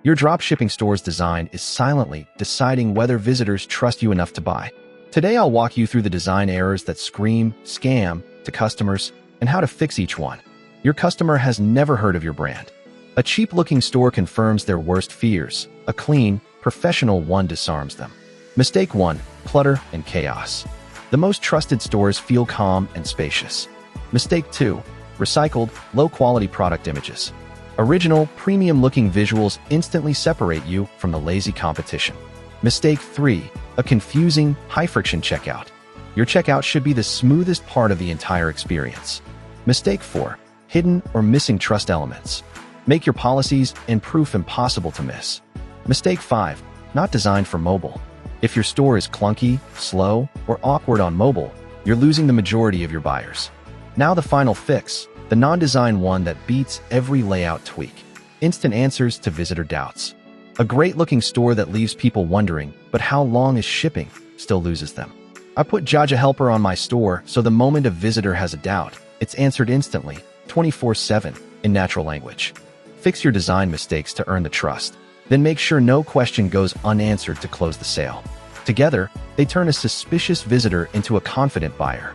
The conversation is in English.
Your dropshipping store's design is silently deciding whether visitors trust you enough to buy. Today, I'll walk you through the design errors that scream scam to customers and how to fix each one. Your customer has never heard of your brand. A cheap-looking store confirms their worst fears. A clean, professional one disarms them. Mistake 1. Clutter and chaos. The most trusted stores feel calm and spacious. Mistake 2. Recycled, low-quality product images. Original, premium-looking visuals instantly separate you from the lazy competition. Mistake 3. A confusing, high-friction checkout. Your checkout should be the smoothest part of the entire experience. Mistake 4. Hidden or missing trust elements. Make your policies and proof impossible to miss. Mistake 5. Not designed for mobile. If your store is clunky, slow, or awkward on mobile, you're losing the majority of your buyers. Now the final fix. The non-design one that beats every layout tweak. Instant answers to visitor doubts. A great-looking store that leaves people wondering, but how long is shipping, still loses them. I put Jaja Helper on my store so the moment a visitor has a doubt, it's answered instantly, 24/7, in natural language. Fix your design mistakes to earn the trust. Then make sure no question goes unanswered to close the sale. Together, they turn a suspicious visitor into a confident buyer.